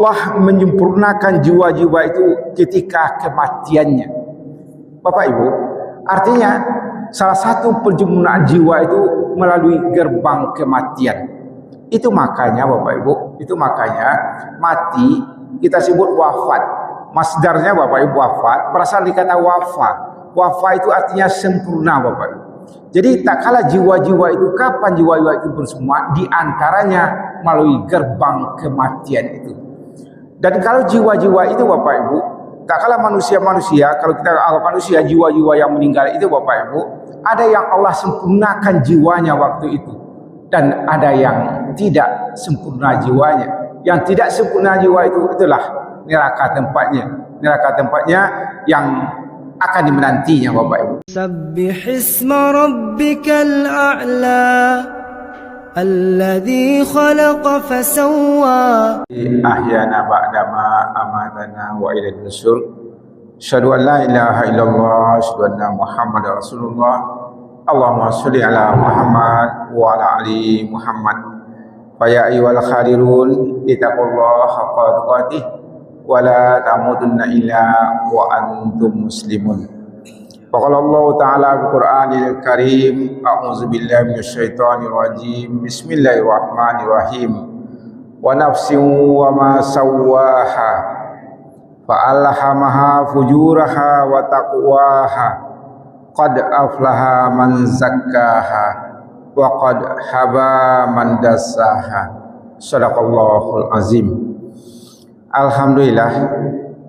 Allah menyempurnakan jiwa-jiwa itu ketika kematiannya. Bapak Ibu, artinya salah satu penyempurnaan jiwa itu melalui gerbang kematian. Itu makanya Bapak Ibu, itu makanya mati kita sebut wafat. Masdarnya Bapak Ibu wafat, berasal dari kata wafa. Wafa itu artinya sempurna Bapak Ibu. Jadi tak kala jiwa-jiwa itu, kapan jiwa-jiwa itu bersema? Di antaranya melalui gerbang kematian itu. Dan kalau jiwa-jiwa itu Bapak Ibu, tak kala manusia-manusia, kalau kita anggap manusia, jiwa-jiwa yang meninggal itu Bapak Ibu, ada yang Allah sempurnakan jiwanya waktu itu, dan ada yang tidak sempurna jiwanya. Yang tidak sempurna jiwa itu, itulah neraka tempatnya. Neraka tempatnya yang akan dimenantinya Bapak Ibu. Sabbihisma rabbikal a'la alladzi khalaqa fasawwa. Ahyana ba'dama amatana wa ilaihin nusyur. Asyhadu an la ilaha illallah, asyhadu anna Muhammadar Rasulullah. Allahumma sholli ala Muhammad wa ala ali Muhammad. Fa ya ayyuhal khadirun ittaqullaha haqqa tuqatih wa la tamutunna illa wa antum muslimun. Faqala Allah Ta'ala Al-Qur'anil Karim, a'udzu billahi minasyaitonir rajim. Bismillahirrahmanirrahim. Wa nafsin wa ma sawwaha fa alhamaha fujuraha wa taqwaha. Qad aflaha man zakkaha wa qad haba man dassaha. Shadaqallahul azim. Alhamdulillah,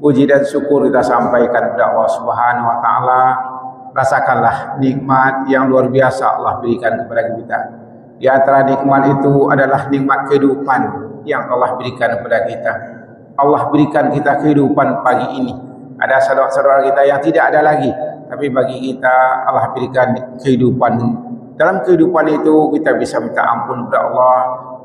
puji dan syukur kita sampaikan kepada Allah Subhanahu wa taala. Rasakanlah nikmat yang luar biasa Allah berikan kepada kita. Di antara nikmat itu adalah nikmat kehidupan yang Allah berikan kepada kita. Allah berikan kita kehidupan pagi ini. Ada saudara-saudara kita yang tidak ada lagi, tapi bagi kita Allah berikan kehidupan. Dalam kehidupan itu kita bisa minta ampun kepada Allah.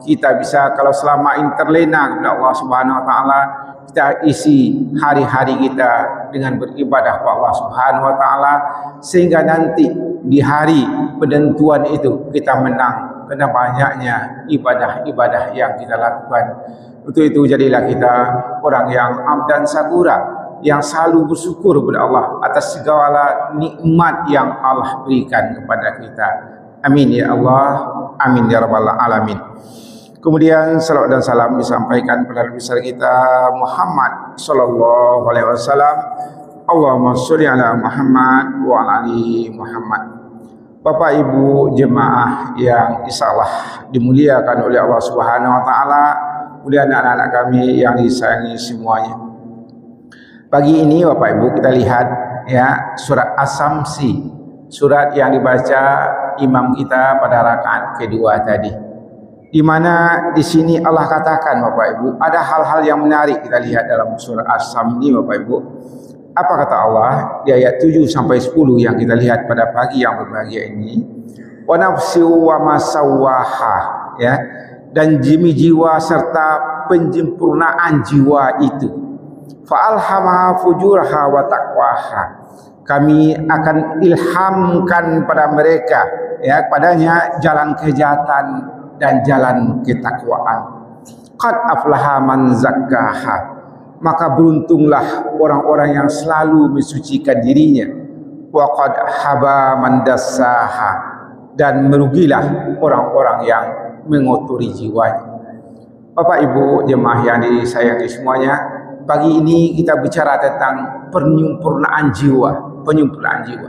Kita bisa, kalau selama ini terlena kepada Allah Subhanahu wa taala, kita isi hari-hari kita dengan beribadah kepada Allah Subhanahu wa taala, sehingga nanti di hari penentuan itu kita menang karena banyaknya ibadah-ibadah yang kita lakukan. Untuk itu jadilah kita orang yang abdan syakura, yang selalu bersyukur kepada Allah atas segala nikmat yang Allah berikan kepada kita. Amin ya Allah, amin ya rabbal alamin. Kemudian salawat dan salam disampaikan kepada Nabi besar kita Muhammad sallallahu alaihi wasallam. Allahumma sholli ala Muhammad wa ala ali Muhammad. Bapak Ibu jemaah yang insyaallah dimuliakan oleh Allah Subhanahu wa taala, kemudian anak-anak kami yang disayangi semuanya. Pagi ini Bapak Ibu kita lihat ya surat As-Samsi, surat yang dibaca imam kita pada rakaat kedua tadi. Di mana di sini Allah katakan Bapak Ibu, ada hal-hal yang menarik kita lihat dalam surah As-Sam ini Bapak Ibu. Apa kata Allah di ayat 7 sampai 10 yang kita lihat pada pagi yang berbahagia ini? Wa nafsi wa ma sawwaha, ya. Dan jiwa serta penyempurnaan jiwa itu. Fa alhamaha fujuraha wa taqwaha. Kami akan ilhamkan pada mereka, ya, padanya jalan kejahatan dan jalan ketakwaan. Qad aflaha man zakkaha, maka beruntunglah orang-orang yang selalu mensucikan dirinya. Wa qad haba man dassaha, dan merugilah orang-orang yang mengotori jiwanya. Bapak Ibu jemaah yang disayangi semuanya, pagi ini kita bicara tentang penyempurnaan jiwa, penyempurnaan jiwa.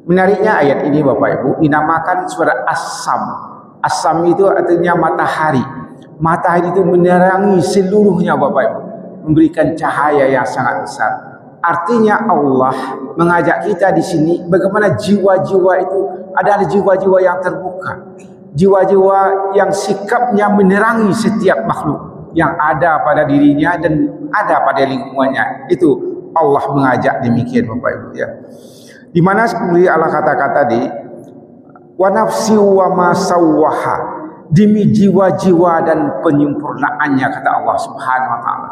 Menariknya ayat ini Bapak Ibu dinamakan surat As-Sam. As-Sam itu artinya matahari. Matahari itu menerangi seluruhnya Bapak Ibu, memberikan cahaya yang sangat besar. Artinya Allah mengajak kita di sini bagaimana jiwa-jiwa itu adalah jiwa-jiwa yang terbuka, jiwa-jiwa yang sikapnya menerangi setiap makhluk yang ada pada dirinya dan ada pada lingkungannya. Itu Allah mengajak demikian Bapak Ibu ya. Di mana seperti Allah katakan tadi, wa nafsi wa ma sawwaha, demi jiwa-jiwa dan penyempurnaannya kata Allah Subhanahu wa taala.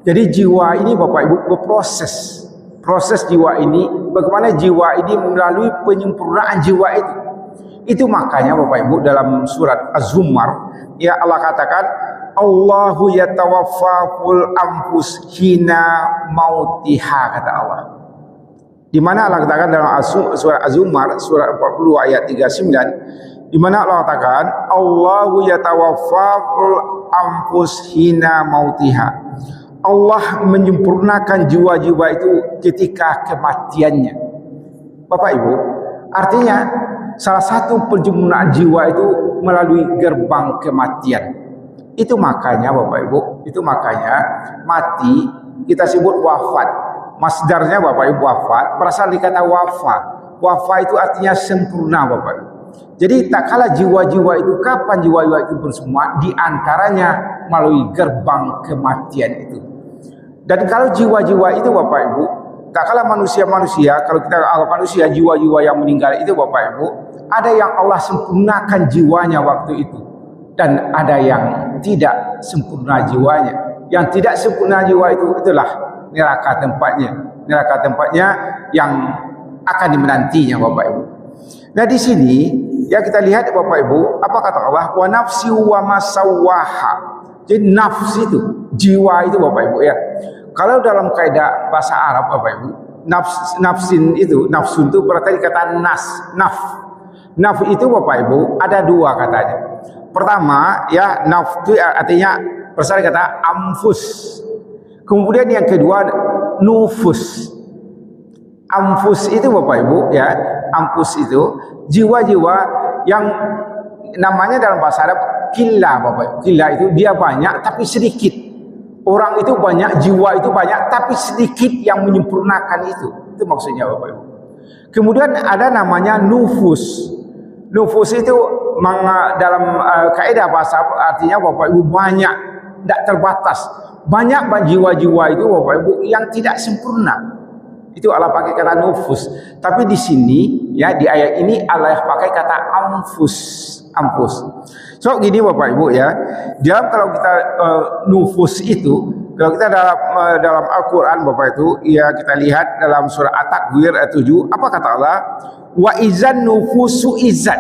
Jadi jiwa ini Bapak Ibu berproses. Proses jiwa ini, bagaimana jiwa ini melalui penyempurnaan jiwa itu. Itu makanya Bapak Ibu dalam surat Az-Zumar ya Allah katakan Allahu yatawaffaful anfus hina mautiha, kata Allah. Di mana Allah katakan dalam surah Az-Zumar surah 40 ayat 39, di mana Allah katakan Allahu yatawaffaful anfus hina mautiha. Allah menyempurnakan jiwa-jiwa itu ketika kematiannya. Bapak Ibu, artinya salah satu penyempurnaan jiwa itu melalui gerbang kematian. Itu makanya Bapak Ibu, itu makanya mati kita sebut wafat. Masdarnya Bapak Ibu wafat berasal dari kata wafa. Wafa itu artinya sempurna Bapak Ibu. Jadi tak kala jiwa-jiwa itu, kapan jiwa-jiwa itu bersama? Di antaranya melalui gerbang kematian itu. Dan kalau jiwa-jiwa itu Bapak Ibu, tak kala manusia-manusia, kalau kita anggap manusia, jiwa-jiwa yang meninggal itu Bapak Ibu, ada yang Allah sempurnakan jiwanya waktu itu, dan ada yang tidak sempurna jiwanya. Yang tidak sempurna jiwa itu, itulah neraka tempatnya. Neraka tempatnya yang akan dimenantinya Bapak Ibu. Nah di sini ya kita lihat Bapak Ibu, apa kata Allah? Wa nafsi wa masawwaha. Jadi nafs itu, jiwa itu Bapak Ibu ya. Kalau dalam kaidah bahasa Arab Bapak Ibu, nafsin itu, nafsun itu berarti kata naf. Naf itu Bapak Ibu ada dua katanya. Pertama ya, naf itu artinya berasal dari kata anfus. Kemudian yang kedua nufus. Anfus itu Bapak Ibu ya, anfus itu jiwa-jiwa yang namanya dalam bahasa Arab killah Bapak Ibu. Killah itu dia banyak tapi sedikit. Orang itu banyak, jiwa itu banyak tapi sedikit yang menyempurnakan itu. Itu maksudnya Bapak Ibu. Kemudian ada namanya nufus. Nufus itu dalam kaidah bahasa artinya Bapak Ibu banyak, tidak terbatas. Banyak jiwa-jiwa itu Bapak Ibu yang tidak sempurna. Itu Allah pakai kata nufus. Tapi di sini ya, di ayat ini Allah pakai kata anfus. Anfus. So gini Bapak Ibu ya, dalam kalau kita nufus itu, kalau kita dalam Al-Quran Bapak itu ya, kita lihat dalam surah At-Takwir ayat 7, apa kata Allah? Wa izan nufusu izan.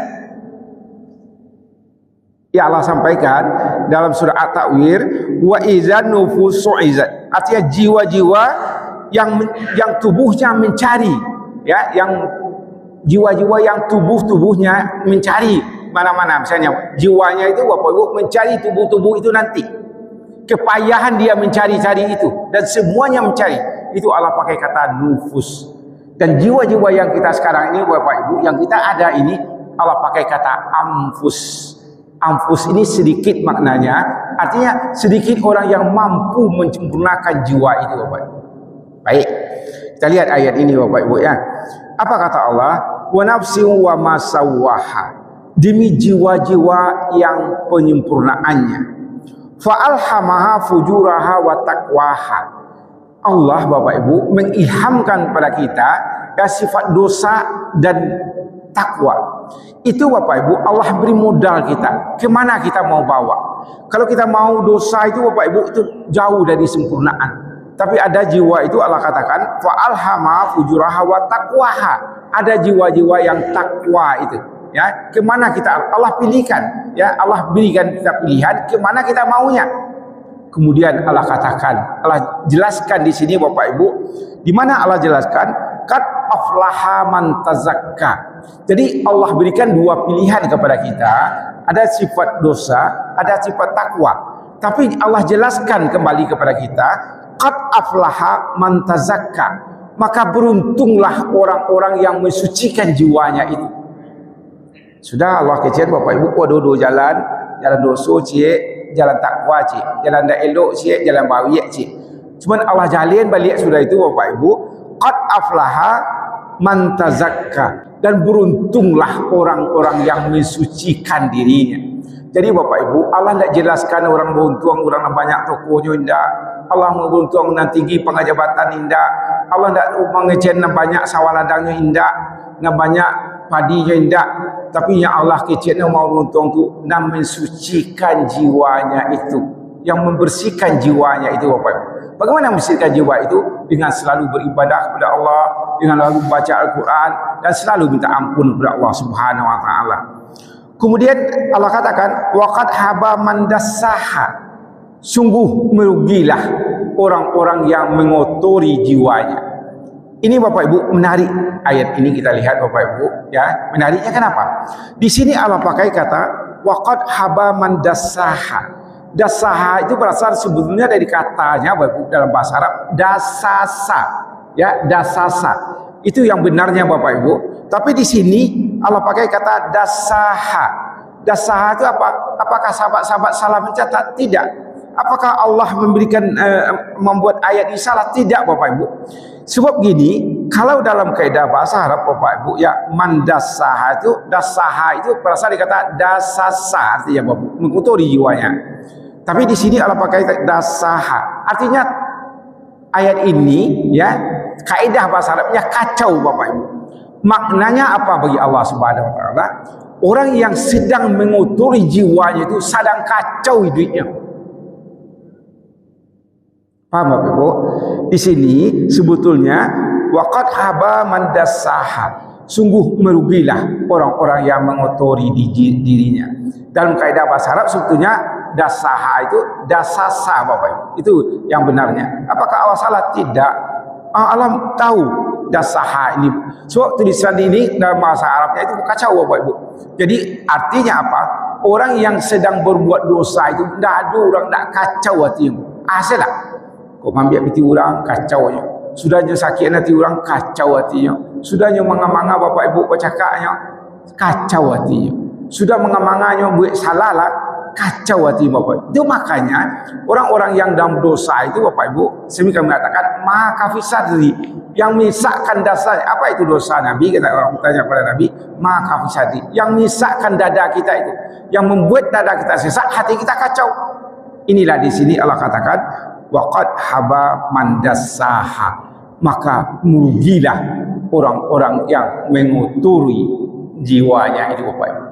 Ya Allah sampaikan dalam surah At-Takwir, wa izan nufusu izan. Artinya jiwa-jiwa yang tubuhnya mencari ya, yang jiwa-jiwa yang tubuhnya mencari mana-mana, misalnya jiwanya itu Bapak Ibu mencari tubuh-tubuh itu nanti, kepayahan dia mencari-cari itu, dan semuanya mencari itu Allah pakai kata nufus. Dan jiwa-jiwa yang kita sekarang ini Bapak Ibu, yang kita ada ini Allah pakai kata anfus. Anfus ini sedikit maknanya, artinya sedikit orang yang mampu menyempurnakan jiwa itu Bapak Ibu. Baik, kita lihat ayat ini Bapak Ibu ya. Apa kata Allah? Wa nafsin wa masawwaha. Demi jiwa-jiwa yang penyempurnaannya. Fa'alhamaha fujuraha wa taqwaha. Allah Bapak Ibu mengilhamkan pada kita ya, sifat dosa dan takwa. Itu Bapak Ibu Allah beri modal kita. Kemana kita mau bawa? Kalau kita mau dosa itu Bapak Ibu itu jauh dari sempurnaan. Tapi ada jiwa itu Allah katakan fa'alhamaha fujuraha wa taqwaha. Ada jiwa-jiwa yang takwa itu. Ya, kemana kita Allah pilihkan ya, Allah berikan kita pilihan kemana kita maunya. Kemudian Allah katakan, Allah jelaskan di sini Bapak Ibu, di mana Allah jelaskan qad aflaha man tazakka. Jadi Allah berikan dua pilihan kepada kita, ada sifat dosa, ada sifat takwa. Tapi Allah jelaskan kembali kepada kita qad aflaha man tazakka. Maka beruntunglah orang-orang yang mensucikan jiwanya itu. Sudah Allah kecil Bapak Ibu, dua jalan dosa cik, jalan takwa cik, jalan dak elok cik, jalan bawiak cik. Cuman Allah jalin balik sudah itu Bapak Ibu, qad aflaha man tazakka, dan beruntunglah orang-orang yang mensucikan dirinya. Jadi Bapak Ibu, Allah tidak jelaskan orang beruntung, orang banyak tokohnya indah. Allah beruntung nan tinggi pengajabatan indah. Allah tidak mengecen banyak sawaladangnya indah, nan banyak padinya indah. Tapi yang Allah kecilnya mau beruntung tu dan mensucikan jiwanya itu, yang membersihkan jiwanya itu Bapak Ibu. Bagaimana membersihkan jiwa itu? Dengan selalu beribadah kepada Allah, dengan selalu membaca Al-Quran, dan selalu minta ampun kepada Allah Subhanahu Wa Taala. Kemudian Allah katakan waqad haba man dassaha. Sungguh merugilah orang-orang yang mengotori jiwanya. Ini Bapak Ibu menarik ayat ini kita lihat Bapak Ibu ya. Menariknya kenapa? Di sini Allah pakai kata waqad haba man dassaha. Dassaha itu berasal sebetulnya dari katanya Bapak Ibu dalam bahasa Arab dasasa. Ya, dasasa. Itu yang benarnya Bapak Ibu. Tapi di sini Allah pakai kata dassaha. Dassaha itu apa? Apakah sahabat-sahabat salah mencatat? Tidak. Apakah Allah memberikan membuat ayat ini salah? Tidak Bapak Ibu. Sebab gini, kalau dalam kaidah bahasa Arab Bapak Ibu ya mandasaha itu berasal dari kata dasasa, artinya Bapak Ibu mengotori jiwanya. Tapi di sini Allah pakai dasaha. Artinya ayat ini ya kaidah bahasa Arabnya kacau Bapak Ibu. Maknanya apa bagi Allah Subhanahu wa taala? Orang yang sedang mengotori jiwanya itu sedang kacau hidupnya. Paham Bapak Ibu? Di sini sebetulnya waqad haba man dassaha. Sungguh merugilah orang-orang yang mengotori dirinya. Dalam kaidah bahasa Arab sebetulnya dassaha itu dasasa Bapak Ibu. Itu yang benarnya. Apakah Allah salah? Tidak. Allah tahu dassaha ini. Sebab tulisan ini dalam bahasa Arabnya itu kacau Bapak Ibu. Jadi artinya apa? Orang yang sedang berbuat dosa itu tidak ada orang nak kacau hatinya. Asalah. Kau ambil hati orang kacaunya. Sudahnya sakit hati orang kacau hatinya. Sudahnya menganga-manga Bapak Ibu bercakapnya kacau hatinya. Sudah menganga-manganya buat salah lah kacau hati Bapak Ibu. Itu makanya orang-orang yang dalam dosa itu Bapak Ibu semi kami mengatakan maka fisadri yang misakkan dasar. Apa itu dosa Nabi? Kata orang bertanya pada Nabi, maka fisadri yang misakkan dada kita itu, yang membuat dada kita sesak, hati kita kacau. Inilah di sini Allah katakan waqad haba man dassaha, maka merugilah orang-orang yang mengotori jiwanya itu Bapak Ibu.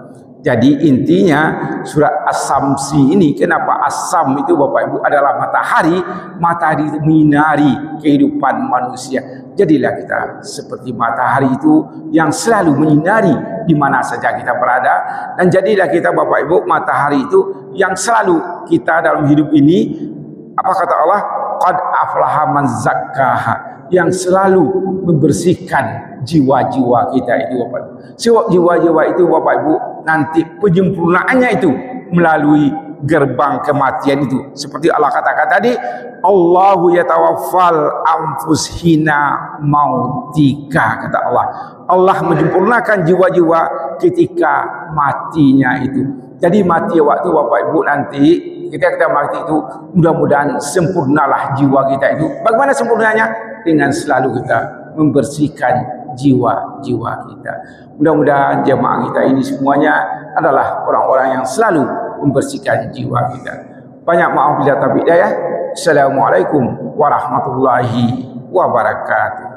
Jadi intinya surat As-Samsi ini, kenapa As-Sam itu Bapak Ibu adalah matahari. Matahari itu menyinari kehidupan manusia. Jadilah kita seperti matahari itu yang selalu menyinari di mana saja kita berada. Dan jadilah kita Bapak Ibu matahari itu yang selalu kita dalam hidup ini, apa kata Allah? Qad aflaha man zakkaha, yang selalu membersihkan jiwa-jiwa kita itu Bapak Ibu. Sebab jiwa-jiwa itu Bapak Ibu nanti penyempurnaannya itu melalui gerbang kematian itu. Seperti Allah katakan tadi, Allahu yatawaffal anfus hina mautika, kata Allah. Allah menyempurnakan jiwa-jiwa ketika matinya itu. Jadi mati waktu Bapak Ibu nanti ketika kita mati itu mudah-mudahan sempurnalah jiwa kita itu. Bagaimana sempurnanya? Dengan selalu kita membersihkan jiwa-jiwa kita. Mudah-mudahan jemaah kita ini semuanya adalah orang-orang yang selalu membersihkan jiwa kita. Banyak maaf bila tak bidayah. Assalamualaikum warahmatullahi wabarakatuh.